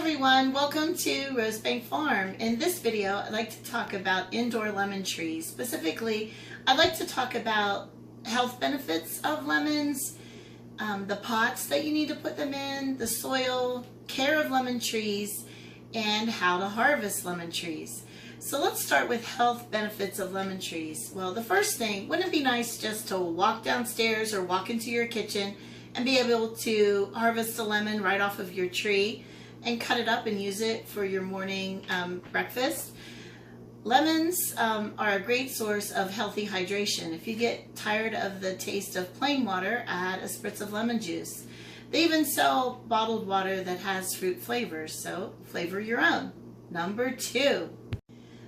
everyone, welcome to Rosebank Farm. In this video, I'd like to talk about indoor lemon trees. Specifically, I'd like to talk about health benefits of lemons, the pots that you need to put them in, the soil, care of lemon trees, and how to harvest lemon trees. So let's start with health benefits of lemon trees. Well, the first thing, wouldn't it be nice just to walk downstairs or walk into your kitchen and be able to harvest a lemon right off of your tree and cut it up and use it for your morning breakfast? Lemons are a great source of healthy hydration. If you get tired of the taste of plain water, add a spritz of lemon juice. They even sell bottled water that has fruit flavors, so flavor your own. Number 2.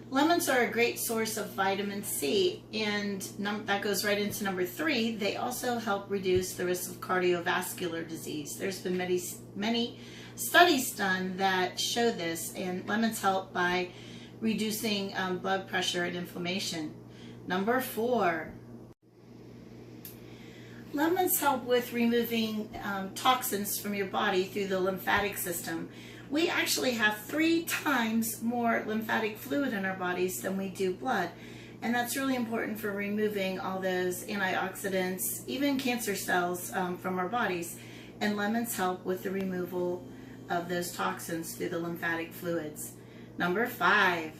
Lemons are a great source of vitamin C, and that goes right into number 3. They also help reduce the risk of cardiovascular disease. There's been many studies done that show this, and lemons help by reducing blood pressure and inflammation. Number 4. Lemons help with removing toxins from your body through the lymphatic system. We actually have 3 times more lymphatic fluid in our bodies than we do blood. And that's really important for removing all those antioxidants, even cancer cells from our bodies. And lemons help with the removal of those toxins through the lymphatic fluids. Number 5.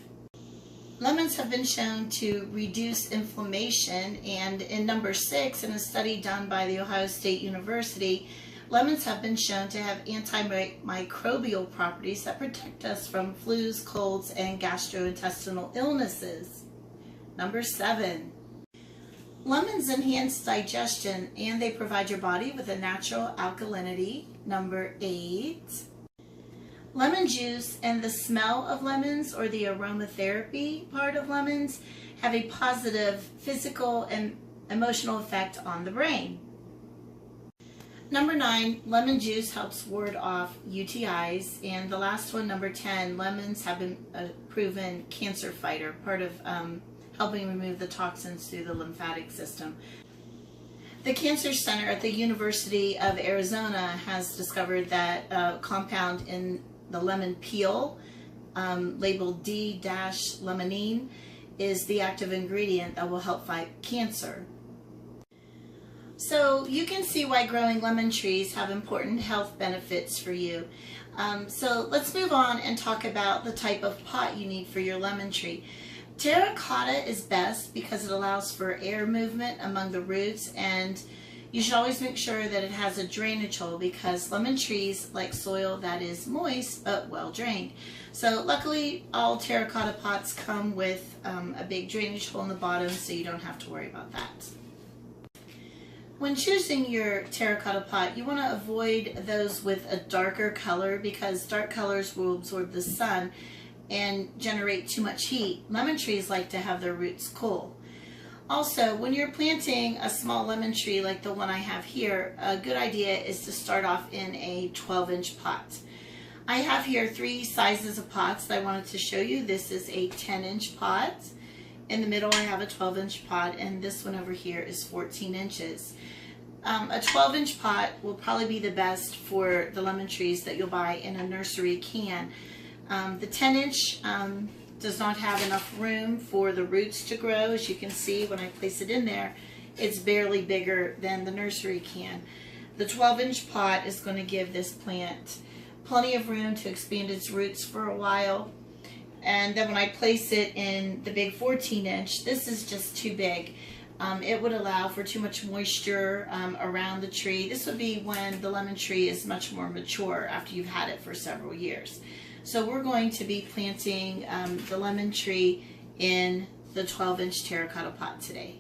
Lemons have been shown to reduce inflammation, and in number 6, in a study done by the Ohio State University, lemons have been shown to have antimicrobial properties that protect us from flus, colds, and gastrointestinal illnesses. Number 7. Lemons enhance digestion, and they provide your body with a natural alkalinity. Number 8. Lemon juice and the smell of lemons, or the aromatherapy part of lemons, have a positive physical and emotional effect on the brain. Number 9, lemon juice helps ward off UTIs. And the last one, number 10, lemons have been a proven cancer fighter, part of helping remove the toxins through the lymphatic system. The Cancer Center at the University of Arizona has discovered that a compound in the lemon peel, labeled D-limonene, is the active ingredient that will help fight cancer. So you can see why growing lemon trees have important health benefits for you. So let's move on and talk about the type of pot you need for your lemon tree. Terracotta is best because it allows for air movement among the roots, and you should always make sure that it has a drainage hole because lemon trees like soil that is moist but well drained. So luckily all terracotta pots come with a big drainage hole in the bottom, so you don't have to worry about that. When choosing your terracotta pot, you want to avoid those with a darker color because dark colors will absorb the sun and generate too much heat. Lemon trees like to have their roots cool. Also, when you're planting a small lemon tree like the one I have here, a good idea is to start off in a 12-inch pot. I have here 3 sizes of pots that I wanted to show you. This is a 10-inch pot. In the middle I have a 12-inch pot, and this one over here is 14 inches. A 12-inch pot will probably be the best for the lemon trees that you'll buy in a nursery can. The 10-inch does not have enough room for the roots to grow. As you can see, when I place it in there, it's barely bigger than the nursery can. The 12-inch pot is going to give this plant plenty of room to expand its roots for a while. And then when I place it in the big 14-inch, this is just too big. It would allow for too much moisture around the tree. This would be when the lemon tree is much more mature after you've had it for several years. So we're going to be planting the lemon tree in the 12-inch terracotta pot today.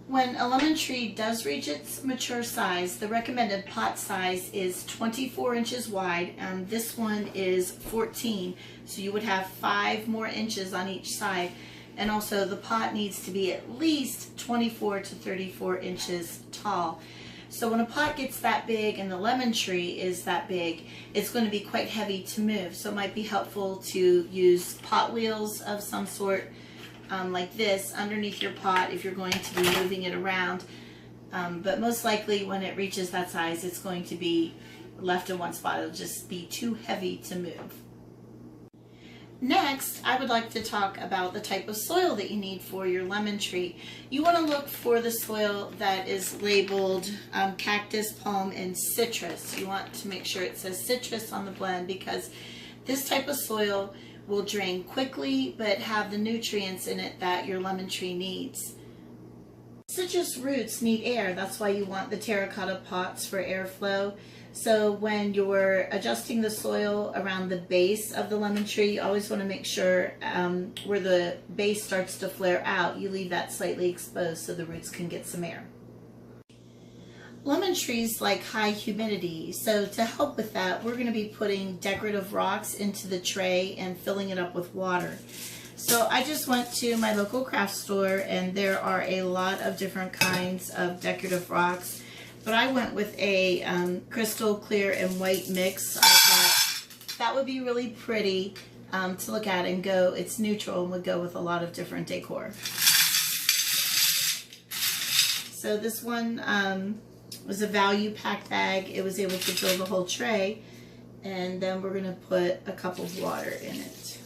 When a lemon tree does reach its mature size, the recommended pot size is 24 inches wide. This one is 14, so you would have 5 more inches on each side. And also the pot needs to be at least 24 to 34 inches tall. So when a pot gets that big and the lemon tree is that big, it's going to be quite heavy to move. So it might be helpful to use pot wheels of some sort, like this, underneath your pot if you're going to be moving it around. But most likely when it reaches that size, it's going to be left in one spot. It'll just be too heavy to move. Next, I would like to talk about the type of soil that you need for your lemon tree. You want to look for the soil that is labeled cactus, palm, and citrus. You want to make sure it says citrus on the blend because this type of soil will drain quickly but have the nutrients in it that your lemon tree needs. Citrus roots need air. That's why you want the terracotta pots for airflow. So when you're adjusting the soil around the base of the lemon tree, you always want to make sure where the base starts to flare out, you leave that slightly exposed so the roots can get some air. Lemon trees like high humidity, so to help with that, we're going to be putting decorative rocks into the tray and filling it up with water. So I just went to my local craft store and there are a lot of different kinds of decorative rocks. But I went with a crystal clear and white mix. I thought that would be really pretty to look at and go, it's neutral and would go with a lot of different decor. So this one was a value pack bag. It was able to fill the whole tray. And then we're going to put a cup of water in it.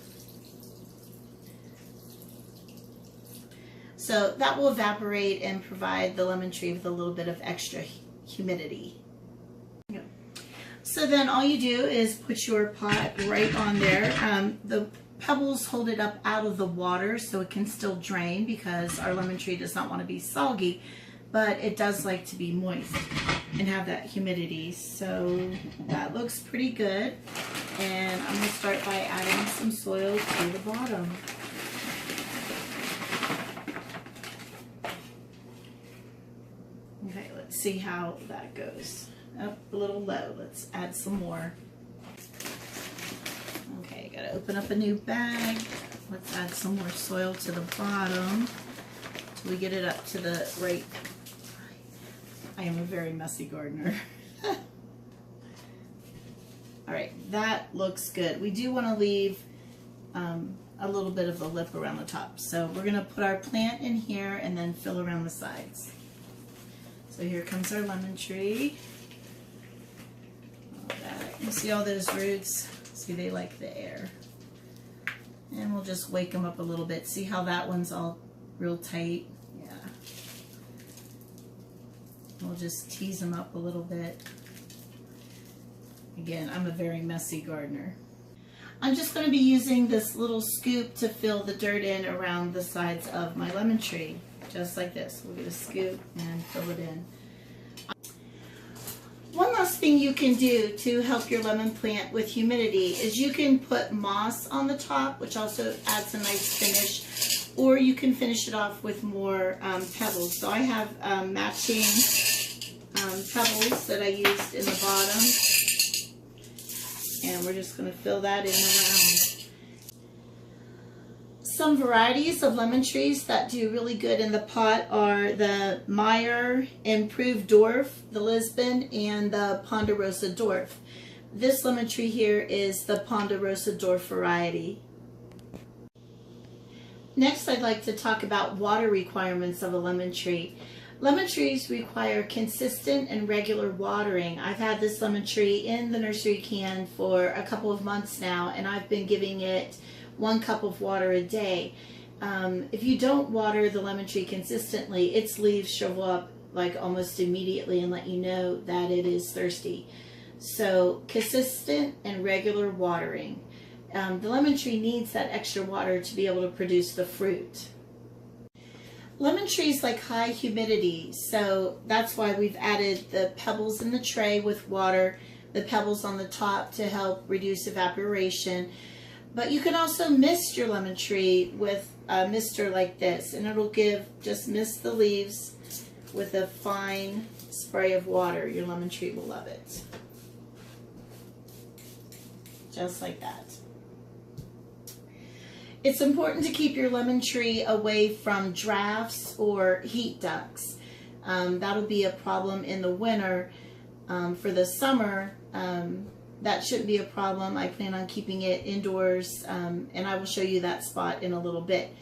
So that will evaporate and provide the lemon tree with a little bit of extra humidity. So then all you do is put your pot right on there. The pebbles hold it up out of the water so it can still drain because our lemon tree does not want to be soggy, but it does like to be moist and have that humidity. So that looks pretty good. And I'm going to start by adding some soil to the bottom. Okay, let's see how that goes. Up a little low. Let's add some more. Okay, gotta open up a new bag. Let's add some more soil to the bottom till we get it up to the right. I am a very messy gardener. All right, that looks good. We do want to leave a little bit of a lip around the top. So we're gonna put our plant in here and then fill around the sides. So here comes our lemon tree. You see all those roots? See, they like the air. And we'll just wake them up a little bit. See how that one's all real tight? Yeah. We'll just tease them up a little bit. Again, I'm a very messy gardener. I'm just going to be using this little scoop to fill the dirt in around the sides of my lemon tree. Just like this. We'll get a scoop and fill it in. One last thing you can do to help your lemon plant with humidity is you can put moss on the top, which also adds a nice finish, or you can finish it off with more pebbles. So I have matching pebbles that I used in the bottom, and we're just going to fill that in around. Some varieties of lemon trees that do really good in the pot are the Meyer Improved Dwarf, the Lisbon, and the Ponderosa Dwarf. This lemon tree here is the Ponderosa Dwarf variety. Next, I'd like to talk about water requirements of a lemon tree. Lemon trees require consistent and regular watering. I've had this lemon tree in the nursery can for a couple of months now, and I've been giving it 1 cup of water a day. If you don't water the lemon tree consistently, its leaves shrivel up like almost immediately and let you know that it is thirsty. So consistent and regular watering. The lemon tree needs that extra water to be able to produce the fruit. Lemon trees like high humidity, so that's why we've added the pebbles in the tray with water, the pebbles on the top to help reduce evaporation. But you can also mist your lemon tree with a mister like this, and it'll just mist the leaves with a fine spray of water. Your lemon tree will love it. Just like that. It's important to keep your lemon tree away from drafts or heat ducts. That'll be a problem in the winter. For the summer, that shouldn't be a problem. I plan on keeping it indoors, and I will show you that spot in a little bit.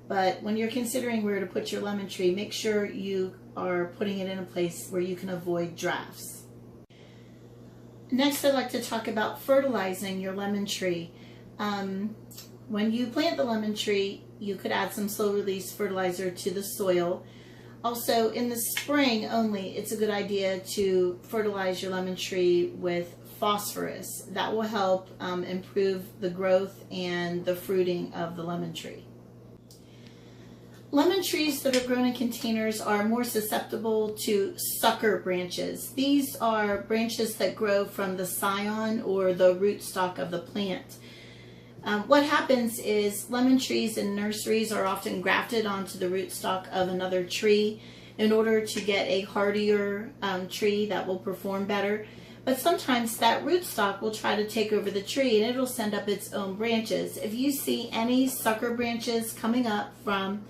But when you're considering where to put your lemon tree, make sure you are putting it in a place where you can avoid drafts. Next, I'd like to talk about fertilizing your lemon tree. When you plant the lemon tree, you could add some slow release fertilizer to the soil. Also, in the spring only, it's a good idea to fertilize your lemon tree with phosphorus. That will help improve the growth and the fruiting of the lemon tree. Lemon trees that are grown in containers are more susceptible to sucker branches. These are branches that grow from the scion or the rootstock of the plant. What happens is lemon trees in nurseries are often grafted onto the rootstock of another tree in order to get a hardier tree that will perform better. But sometimes that rootstock will try to take over the tree and it'll send up its own branches. If you see any sucker branches coming up from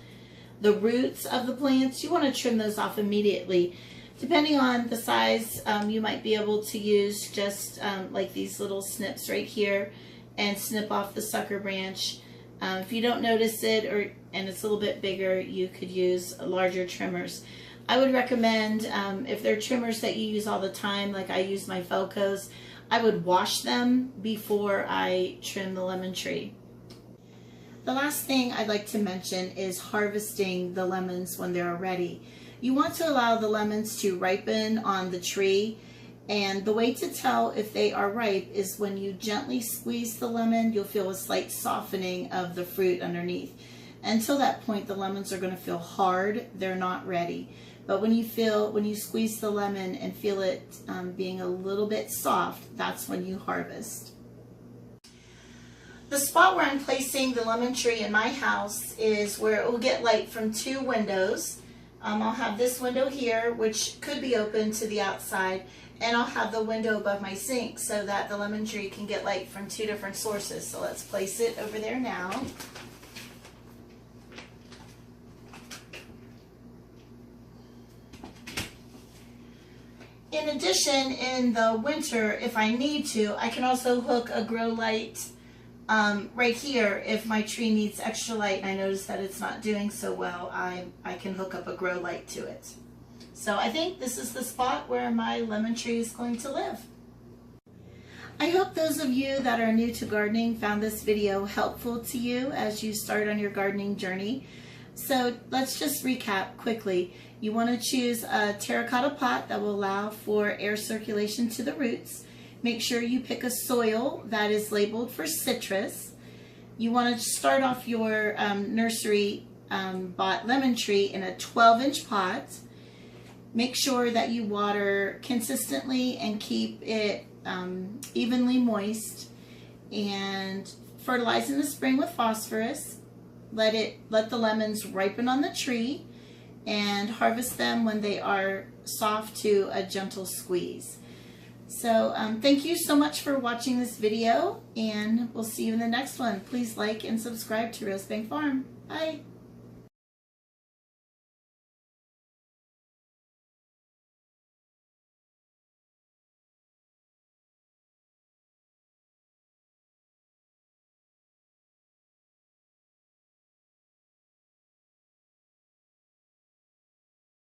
the roots of the plants, you want to trim those off immediately. Depending on the size, you might be able to use just like these little snips right here and snip off the sucker branch. If you don't notice it and it's a little bit bigger, you could use larger trimmers. I would recommend if they're trimmers that you use all the time, like I use my Felcos, I would wash them before I trim the lemon tree. The last thing I'd like to mention is harvesting the lemons when they're ready. You want to allow the lemons to ripen on the tree, and the way to tell if they are ripe is when you gently squeeze the lemon, you'll feel a slight softening of the fruit underneath. Until that point, the lemons are going to feel hard, they're not ready. But when you squeeze the lemon and feel it being a little bit soft, that's when you harvest. The spot where I'm placing the lemon tree in my house is where it will get light from two windows. I'll have this window here, which could be open to the outside, and I'll have the window above my sink so that the lemon tree can get light from two different sources. So let's place it over there now. In addition, in the winter, if I need to, I can also hook a grow light right here. If my tree needs extra light and I notice that it's not doing so well, I can hook up a grow light to it. So I think this is the spot where my lemon tree is going to live. I hope those of you that are new to gardening found this video helpful to you as you start on your gardening journey. So let's just recap quickly. You want to choose a terracotta pot that will allow for air circulation to the roots. Make sure you pick a soil that is labeled for citrus. You want to start off your nursery bought lemon tree in a 12-inch pot. Make sure that you water consistently and keep it evenly moist, and fertilize in the spring with phosphorus. Let the lemons ripen on the tree and harvest them when they are soft to a gentle squeeze. So thank you so much for watching this video, and we'll see you in the next one. Please like and subscribe to Rosebank Farm. Bye.